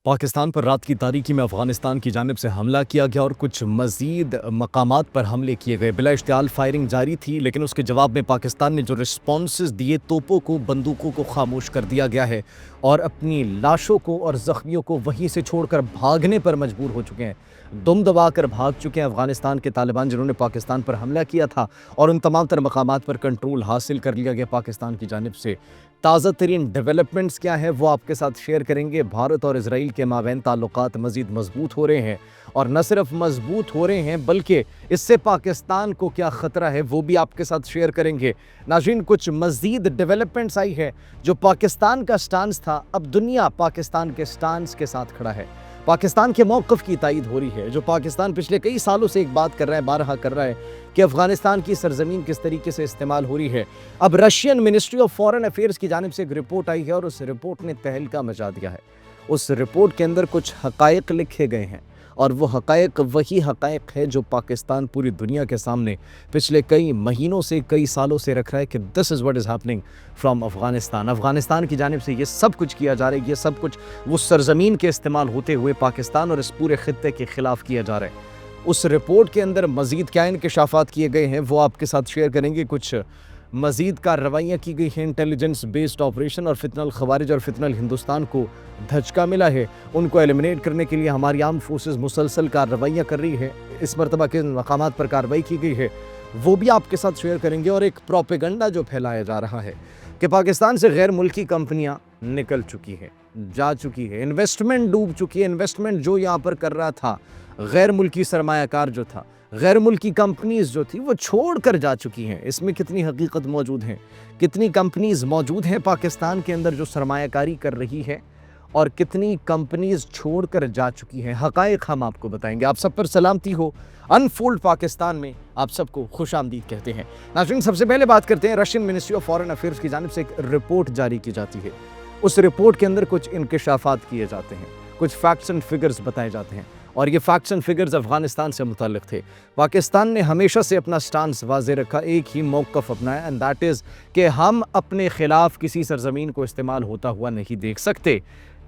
پاکستان پر رات کی تاریکی میں افغانستان کی جانب سے حملہ کیا گیا اور کچھ مزید مقامات پر حملے کیے گئے۔ بلا اشتعال فائرنگ جاری تھی، لیکن اس کے جواب میں پاکستان نے جو رسپانسز دیے، توپوں کو، بندوقوں کو خاموش کر دیا گیا ہے اور اپنی لاشوں کو اور زخمیوں کو وہیں سے چھوڑ کر بھاگنے پر مجبور ہو چکے ہیں۔ دم دبا کر بھاگ چکے ہیں افغانستان کے طالبان، جنہوں نے پاکستان پر حملہ کیا تھا، اور ان تمام تر مقامات پر کنٹرول حاصل کر لیا گیا پاکستان کی جانب سے۔ تازہ ترین ڈیولپمنٹس کیا ہیں وہ آپ کے ساتھ شیئر کریں گے۔ بھارت اور اسرائیل کے مابین تعلقات مزید مضبوط ہو رہے ہیں، اور نہ صرف مضبوط ہو رہے ہیں بلکہ اس سے پاکستان کو کیا خطرہ ہے وہ بھی آپ کے ساتھ شیئر کریں گے۔ ناظرین، کچھ مزید ڈیولپمنٹس آئی ہے۔ جو پاکستان کا سٹانس تھا، اب دنیا پاکستان کے سٹانس کے ساتھ کھڑا ہے۔ پاکستان کے موقف کی تائید ہو رہی ہے۔ جو پاکستان پچھلے کئی سالوں سے ایک بات کر رہا ہے، بارہا کر رہا ہے کہ افغانستان کی سرزمین کس طریقے سے استعمال ہو رہی ہے، اب Russian ministry of foreign affairs کی جانب سے ایک رپورٹ آئی ہے، اور اس رپورٹ نے تہلکہ مچا دیا ہے۔ اس رپورٹ کے اندر کچھ حقائق لکھے گئے ہیں، اور وہ حقائق وہی حقائق ہے جو پاکستان پوری دنیا کے سامنے پچھلے کئی مہینوں سے، کئی سالوں سے رکھ رہا ہے کہ this is what is happening from Afghanistan. Afghanistan کی جانب سے یہ سب کچھ کیا جا رہا ہے، یہ سب کچھ وہ سرزمین کے استعمال ہوتے ہوئے پاکستان اور اس پورے خطے کے خلاف کیا جا رہا ہے۔ اس رپورٹ کے اندر مزید کیا انکشافات کیے گئے ہیں وہ آپ کے ساتھ شیئر کریں گے۔ کچھ مزید کارروائیاں کی گئی ہیں، انٹیلیجنس بیسڈ آپریشن، اور فتنہ الخوارج اور فتنہ الہندوستان کو دھچکا ملا ہے۔ ان کو ایلیمنیٹ کرنے کے لیے ہماری آرم فورسز مسلسل کارروائیاں کر رہی ہے۔ اس مرتبہ کن مقامات پر کارروائی کی گئی ہے وہ بھی آپ کے ساتھ شیئر کریں گے۔ اور ایک پروپیگنڈا جو پھیلایا جا رہا ہے کہ پاکستان سے غیر ملکی کمپنیاں نکل چکی ہیں، جا چکی ہے، انویسٹمنٹ ڈوب چکی ہے۔ انویسٹمنٹ جو یہاں پر کر رہا تھا، غیر ملکی سرمایہ کار جو تھا، غیر ملکی کمپنیز جو تھی، وہ چھوڑ کر جا چکی ہیں۔ اس میں کتنی حقیقت موجود ہے، کتنی کمپنیز موجود ہیں پاکستان کے اندر جو سرمایہ کاری کر رہی ہے، اور کتنی کمپنیز چھوڑ کر جا چکی ہیں، حقائق ہم آپ کو بتائیں گے۔ آپ سب پر سلامتی ہو، انفولڈ پاکستان میں آپ سب کو خوش آمدید کہتے ہیں۔ ناظرین، سب سے پہلے بات کرتے ہیں، Russian ministry of foreign affairs کی جانب سے ایک رپورٹ جاری کی جاتی ہے۔ اس رپورٹ کے اندر کچھ انکشافات کیے جاتے ہیں، کچھ فیکٹس اینڈ فگرز بتائے جاتے ہیں، اور یہ فیکٹس اینڈ فگرز افغانستان سے متعلق تھے۔ پاکستان نے ہمیشہ سے اپنا سٹانس واضح رکھا، ایک ہی موقف اپنایا، اینڈ دیٹ از کہ ہم اپنے خلاف کسی سرزمین کو استعمال ہوتا ہوا نہیں دیکھ سکتے۔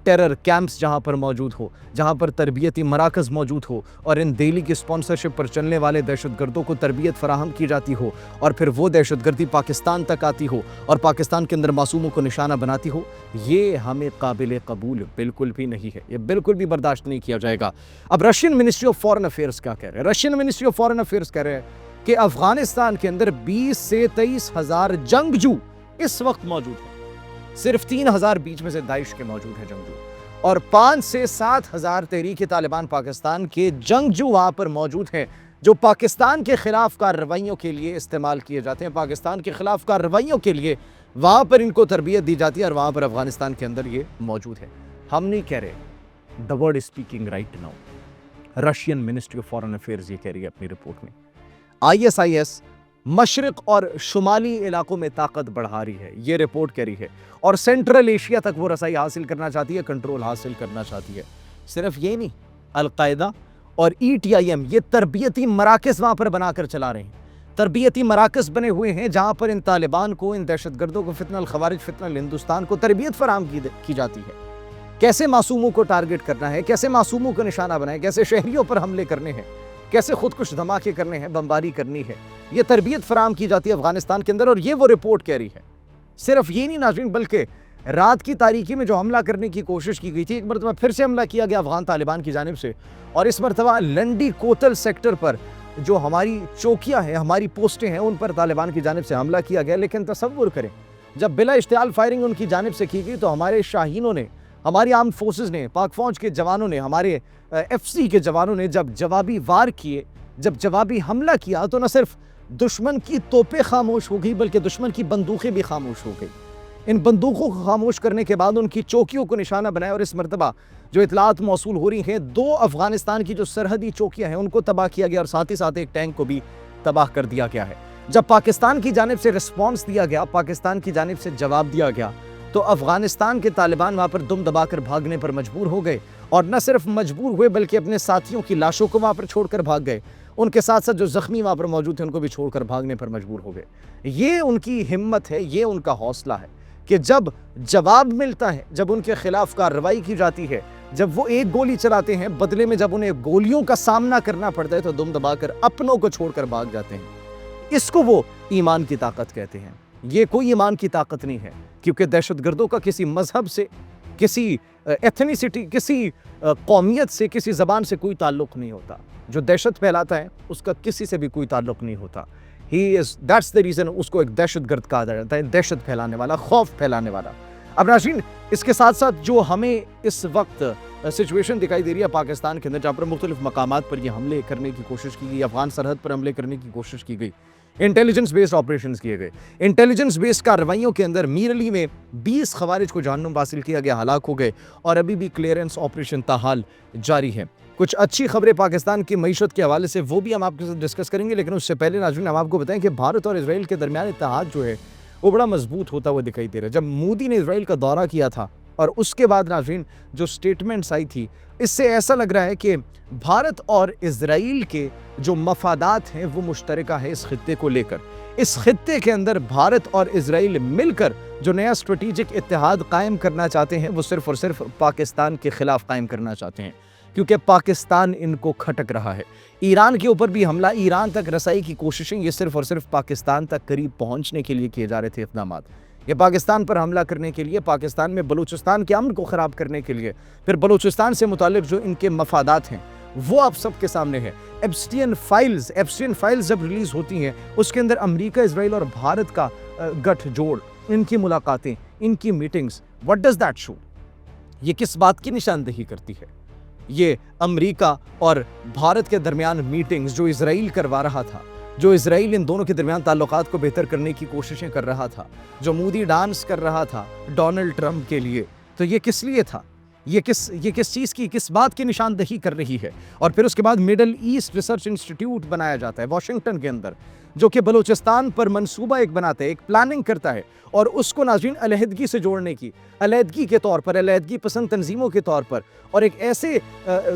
ٹیرر کیمپس جہاں پر موجود ہو، جہاں پر تربیتی مراکز موجود ہو، اور ان دہلی کی سپانسرشپ پر چلنے والے دہشت گردوں کو تربیت فراہم کی جاتی ہو، اور پھر وہ دہشت گردی پاکستان تک آتی ہو اور پاکستان کے اندر معصوموں کو نشانہ بناتی ہو، یہ ہمیں قابل قبول بالکل بھی نہیں ہے، یہ بالکل بھی برداشت نہیں کیا جائے گا۔ اب Russian ministry of foreign affairs کیا کہہ رہے ہیں؟ Russian ministry of foreign affairs کہہ رہے ہیں کہ افغانستان کے اندر 20 سے 23 ہزار جنگجو اس وقت موجود ہیں۔ صرف 3,000 بیچ میں سے داعش کے موجود ہیں جنگجو، اور 5 سے 7 ہزار تحریک طالبان پاکستان کے جنگجو وہاں پر موجود ہیں، جو پاکستان کے خلاف کارروائیوں کے لیے استعمال کیے جاتے ہیں۔ پاکستان کے خلاف کارروائیوں کے لیے وہاں پر ان کو تربیت دی جاتی ہے، اور وہاں پر افغانستان کے اندر یہ موجود ہے۔ ہم نہیں کہہ رہے، the word is speaking right now۔ Russian ministry of foreign affairs یہ کہہ رہی ہے اپنی رپورٹ میں، ISIS مشرق اور شمالی علاقوں میں طاقت بڑھا رہی ہے، یہ رپورٹ کہہ رہی ہے، اور سینٹرل ایشیا تک وہ رسائی حاصل کرنا چاہتی ہے، کنٹرول حاصل کرنا چاہتی ہے۔ صرف یہ نہیں، القاعدہ اور ETIM یہ تربیتی مراکز وہاں پر بنا کر چلا رہے ہیں۔ تربیتی مراکز بنے ہوئے ہیں جہاں پر ان طالبان کو، ان دہشت گردوں کو، فتنہ الخوارج، فتنہ الہندوستان کو تربیت فراہم کی جاتی ہے۔ کیسے معصوموں کو ٹارگٹ کرنا ہے، کیسے معصوموں کو نشانہ بنائے، کیسے شہریوں پر حملے کرنے ہیں، کیسے خودکش دھماکے کرنے ہیں، بمباری کرنی ہے، یہ تربیت فراہم کی جاتی ہے افغانستان کے اندر، اور یہ وہ رپورٹ کہہ رہی ہے۔ صرف یہ نہیں ناظرین، بلکہ رات کی تاریکی میں جو حملہ کرنے کی کوشش کی گئی تھی، ایک مرتبہ پھر سے حملہ کیا گیا افغان طالبان کی جانب سے، اور اس مرتبہ لنڈی کوتل سیکٹر پر جو ہماری چوکیاں ہیں، ہماری پوسٹیں ہیں، ان پر طالبان کی جانب سے حملہ کیا گیا۔ لیکن تصور کریں، جب بلا اشتعال فائرنگ ان کی جانب سے کی گئی تو ہمارے شاہینوں نے، ہماری آرم فورسز نے، پاک فوج کے جوانوں نے، ہمارے FC کے جوانوں نے جب جوابی وار کیے، جب جوابی حملہ کیا، تو نہ صرف دشمن کی توپیں خاموش ہو گئی بلکہ دشمن کی بندوقیں بھی خاموش ہو گئی۔ ان بندوقوں کو خاموش کرنے کے بعد ان کی چوکیوں کو نشانہ بنایا، اور اس مرتبہ جو اطلاعات موصول ہو رہی ہیں، 2 افغانستان کی جو سرحدی چوکیاں ہیں ان کو تباہ کیا گیا، اور ساتھ ہی ساتھ ایک ٹینک کو بھی تباہ کر دیا گیا ہے۔ جب پاکستان کی جانب سے رسپانس دیا گیا، پاکستان کی جانب سے جواب دیا گیا، تو افغانستان کے طالبان وہاں پر دم دبا کر بھاگنے پر مجبور ہو گئے، اور نہ صرف مجبور ہوئے بلکہ اپنے ساتھیوں کی لاشوں کو وہاں پر چھوڑ کر بھاگ گئے۔ ان کے ساتھ ساتھ جو زخمی وہاں پر موجود تھے ان کو بھی چھوڑ کر بھاگنے پر مجبور ہو گئے۔ یہ ان کی ہمت ہے، یہ ان کا حوصلہ ہے کہ جب جواب ملتا ہے، جب ان کے خلاف کارروائی کی جاتی ہے، جب وہ ایک گولی چلاتے ہیں بدلے میں جب انہیں گولیوں کا سامنا کرنا پڑتا ہے تو دم دبا کر اپنوں کو چھوڑ کر بھاگ جاتے ہیں۔ اس کو وہ ایمان کی طاقت کہتے ہیں۔ یہ کوئی ایمان کی طاقت نہیں ہے، کیونکہ دہشت گردوں کا کسی مذہب سے، کسی ایتھنیسٹی، کسی قومیت سے، کسی زبان سے کوئی تعلق نہیں ہوتا۔ جو دہشت پھیلاتا ہے اس کا کسی سے بھی کوئی تعلق نہیں ہوتا۔ that's the reason اس کو ایک دہشت گرد کہا جاتا ہے، دہشت پھیلانے والا، خوف پھیلانے والا۔ اب ناظرین، اس کے ساتھ ساتھ جو ہمیں اس وقت سچویشن دکھائی دے رہی ہے پاکستان کے اندر، جہاں پر مختلف مقامات پر یہ حملے کرنے کی کوشش کی گئی، افغان سرحد پر حملے کرنے کی کوشش کی گئی، انٹیلیجنس بیسڈ آپریشنز کیے گئے، انٹیلیجنس بیسڈ کارروائیوں کے اندر میر علی میں 20 خوارج کو جہنم حاصل کیا گیا، ہلاک ہو گئے، اور ابھی بھی کلیئرنس آپریشن تاحال جاری ہے۔ کچھ اچھی خبریں پاکستان کی معیشت کے حوالے سے وہ بھی ہم آپ کے ساتھ ڈسکس کریں گے، لیکن اس سے پہلے ناظرین ہم آپ کو بتائیں کہ بھارت اور اسرائیل کے درمیان اتحاد جو ہے وہ بڑا مضبوط ہوتا ہوا دکھائی دے رہا ہے۔ جب مودی نے اسرائیل کا دورہ کیا تھا اور اس کے بعد ناظرین جو سٹیٹمنٹس آئی تھی، اس سے ایسا لگ رہا ہے کہ بھارت اور اسرائیل کے جو مفادات ہیں وہ مشترکہ ہے اس خطے کو لے کر۔ اس خطے کے اندر بھارت اور اسرائیل مل کر جو نیا اسٹریٹجک اتحاد قائم کرنا چاہتے ہیں وہ صرف اور صرف پاکستان کے خلاف قائم کرنا چاہتے ہیں، کیونکہ پاکستان ان کو کھٹک رہا ہے۔ ایران کے اوپر بھی حملہ، ایران تک رسائی کی کوششیں، یہ صرف اور صرف پاکستان تک قریب پہنچنے کے لیے کیے جا رہے تھے اقدامات۔ یہ پاکستان پر حملہ کرنے کے لیے، پاکستان میں بلوچستان کے امن کو خراب کرنے کے لیے، پھر بلوچستان سے متعلق جو ان کے مفادات ہیں وہ آپ سب کے سامنے ہے۔ ایپسٹین فائلز جب ریلیز ہوتی ہیں اس کے اندر امریکہ، اسرائیل اور بھارت کا گٹھ جوڑ، ان کی ملاقاتیں، ان کی meetings, what does that show؟ یہ کس بات کی نشاندہی کرتی ہے؟ یہ امریکہ اور بھارت کے درمیان میٹنگز جو اسرائیل کروا رہا تھا، جو اسرائیل ان دونوں کے درمیان تعلقات کو بہتر کرنے کی کوششیں کر رہا تھا، جو مودی ڈانس کر رہا تھا ڈونلڈ ٹرمپ کے لیے، تو یہ کس لیے تھا؟ یہ کس چیز کی، کس بات کی نشاندہی کر رہی ہے؟ اور پھر اس کے بعد مڈل ایسٹ ریسرچ انسٹیٹیوٹ بنایا جاتا ہے واشنگٹن کے اندر، جو کہ بلوچستان پر منصوبہ ایک بناتا ہے، ایک پلاننگ کرتا ہے، اور اس کو ناظرین علیحدگی سے جوڑنے کی، علیحدگی کے طور پر، علیحدگی پسند تنظیموں کے طور پر، اور ایک ایسے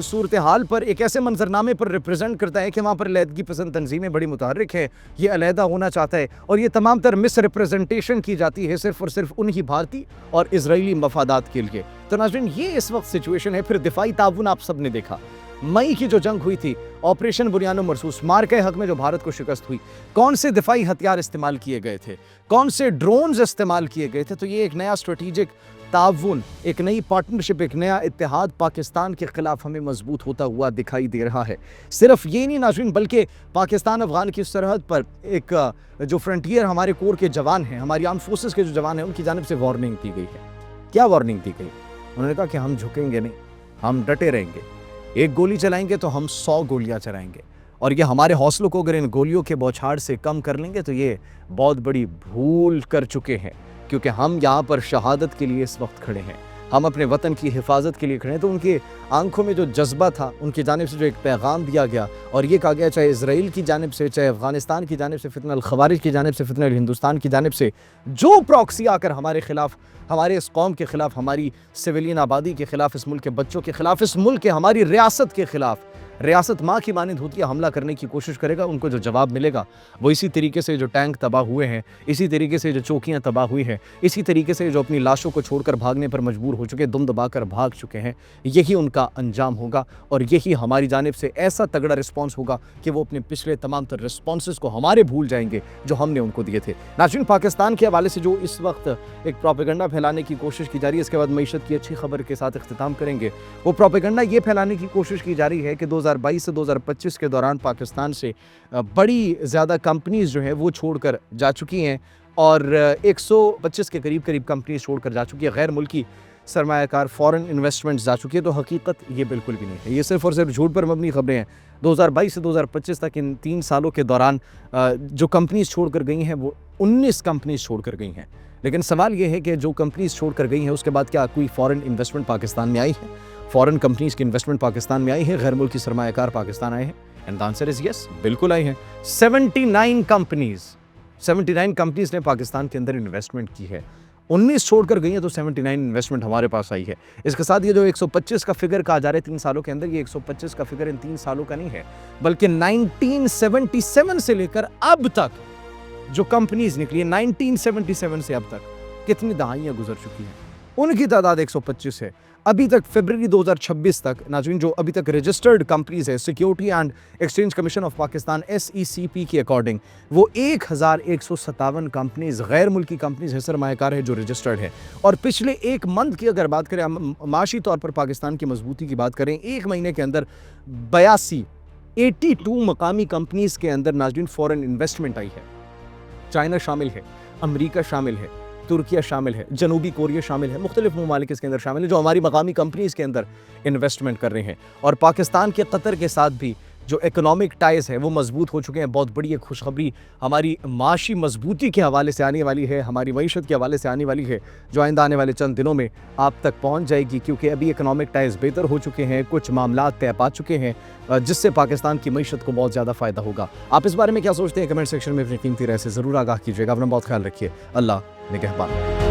صورتحال پر، ایک ایسے منظرنامے پر ریپرزینٹ کرتا ہے کہ وہاں پر علیحدگی پسند تنظیمیں بڑی متحرک ہیں، یہ علیحدہ ہونا چاہتا ہے، اور یہ تمام تر مس ریپرزنٹیشن کی جاتی ہے صرف اور صرف انہی بھارتی اور اسرائیلی مفادات کے لیے۔ تو ناظرین یہ اس وقت سچویشن ہے۔ پھر دفاعی تعاون آپ سب نے دیکھا، مئی کی جو جنگ ہوئی تھی، آپریشن بنیان و مرصوص، مارکہ حق میں جو بھارت کو شکست ہوئی، کون سے دفاعی ہتھیار استعمال کیے گئے تھے، کون سے ڈرونز استعمال کیے گئے تھے، تو یہ ایک نیا اسٹریٹجک تعاون، ایک نئی پارٹنرشپ، ایک نیا اتحاد پاکستان کے خلاف ہمیں مضبوط ہوتا ہوا دکھائی دے رہا ہے۔ صرف یہ نہیں ناظرین، بلکہ پاکستان افغان کی سرحد پر ایک جو فرنٹیئر ہمارے کور کے جوان ہیں، ہماری آرم فورسز کے جو جوان ہیں، ان کی جانب سے وارننگ دی گئی ہے۔ کیا وارننگ دی گئی؟ انہوں نے کہا کہ ہم جھکیں گے نہیں، ہم ڈٹے رہیں گے، ایک گولی چلائیں گے تو ہم 100 گولیاں چلائیں گے، اور یہ ہمارے حوصلوں کو اگر ان گولیوں کے بوچھاڑ سے کم کر لیں گے تو یہ بہت بڑی بھول کر چکے ہیں، کیونکہ ہم یہاں پر شہادت کے لیے اس وقت کھڑے ہیں، ہم اپنے وطن کی حفاظت کے لیے کھڑے ہیں۔ تو ان کی آنکھوں میں جو جذبہ تھا، ان کی جانب سے جو ایک پیغام دیا گیا اور یہ کہا گیا، چاہے اسرائیل کی جانب سے، چاہے افغانستان کی جانب سے فتنہ الخوارج کی جانب سے، فتنہ الہندوستان کی جانب سے، جو پراکسی آ کر ہمارے خلاف، ہمارے اس قوم کے خلاف، ہماری سویلین آبادی کے خلاف، اس ملک کے بچوں کے خلاف، اس ملک کے ہماری ریاست کے خلاف، ریاست ماں کی مانند ہوتی ہے، حملہ کرنے کی کوشش کرے گا، ان کو جو جواب ملے گا وہ اسی طریقے سے جو ٹینک تباہ ہوئے ہیں، اسی طریقے سے جو چوکیاں تباہ ہوئی ہیں، اسی طریقے سے جو اپنی لاشوں کو چھوڑ کر بھاگنے پر مجبور ہو چکے، دم دبا کر بھاگ چکے ہیں، یہی ان کا انجام ہوگا، اور یہی ہماری جانب سے ایسا تگڑا رسپانس ہوگا کہ وہ اپنے پچھلے تمام تر رسپانسز کو ہمارے بھول جائیں گے جو ہم نے ان کو دیے تھے۔ ناظرین، پاکستان کے حوالے سے جو اس وقت ایک پروپیگنڈا پھیلانے کی کوشش کی جا رہی ہے، اس کے بعد معیشت کی اچھی خبر کے ساتھ اختتام کریں گے، وہ پروپیگنڈا یہ پھیلانے کی کوشش کی جا رہی ہے کہ 2022 سے 2025 کے دوران پاکستان سے بڑی زیادہ کمپنیز جو ہیں وہ چھوڑ کر جا چکی ہیں، اور 125 کے قریب کمپنیز چھوڑ کر جا چکی ہے، غیر ملکی سرمایہ کار، فورن انویسٹمنٹس جا چکی ہے۔ تو حقیقت یہ بالکل بھی نہیں ہے، یہ صرف اور صرف جھوٹ پر مبنی خبریں ہیں۔ 2022 سے 2025 تک ان 3 سالوں کے دوران جو کمپنیز چھوڑ کر گئی ہیں وہ 19 کمپنیز چھوڑ کر گئی ہیں، لیکن سوال یہ ہے کہ جو کمپنیز چھوڑ کر گئی ہیں اس کے بعد کیا کوئی فورن انویسٹمنٹ پاکستان میں آئی ہے؟ فورن کمپنیز کی انویسٹمنٹ پاکستان میں آئی ہے؟ غیر ملکی سرمایہ کار پاکستان آئے ہیں؟ اینڈ دی آنسر از یس، بالکل آئی ہیں۔ 79 کمپنیز نے پاکستان کے اندر انویسٹمنٹ کی ہے، 19 چھوڑ کر گئی ہیں، تو 79 انویسٹمنٹ ہمارے پاس آئی ہے۔ اس کے ساتھ یہ جو 125 کا فگر کہا جا رہا ہے 3 سالوں کے اندر، یہ 125 کا فگر ان 3 سالوں کا نہیں ہے، بلکہ 1977 سے لے کر اب تک جو کمپنیز نکلی ہیں، 1977 سے اب تک کتنی دہائیاں گزر چکی ہیں، ان کی تعداد 125 ہے۔ ابھی تک فیبرری 2026 تک ناظرین جو ابھی تک رجسٹرڈ کمپنیز ہے security and exchange commission of Pakistan SECP کے اکارڈنگ وہ 1157 کمپنیز غیر ملکی کمپنیز ہے سرمایہ کار ہے جو رجسٹرڈ ہے. اور پچھلے ایک منتھ کی اگر بات کریں معاشی طور پر پاکستان کی مضبوطی کی بات کریں ایک مہینے کے اندر 82 مقامی کمپنیز کے اندر ناظرین فورن انویسٹمنٹ آئی ہے. چائنا شامل ہے, امریکہ شامل ہے, ترکیہ شامل ہے, جنوبی کوریا شامل ہے, مختلف ممالک اس کے اندر شامل ہے جو ہماری مقامی کمپنیز کے اندر انویسٹمنٹ کر رہے ہیں. اور پاکستان کے قطر کے ساتھ بھی جو اکنامک ٹائز ہے وہ مضبوط ہو چکے ہیں. بہت بڑی ایک خوشخبری ہماری معاشی مضبوطی کے حوالے سے آنے والی ہے, ہماری معیشت کے حوالے سے آنے والی ہے, جو آئندہ آنے والے چند دنوں میں آپ تک پہنچ جائے گی, کیونکہ ابھی اکنامک ٹائز بہتر ہو چکے ہیں, کچھ معاملات طے پا چکے ہیں جس سے پاکستان کی معیشت کو بہت زیادہ فائدہ ہوگا. آپ اس بارے میں کیا سوچتے ہیں؟ کمنٹ سیکشن میں اپنی قیمتی رائے سے ضرور آگاہ کیجیے گا. اپنا بہت خیال رکھیے. اللہ نگہبان.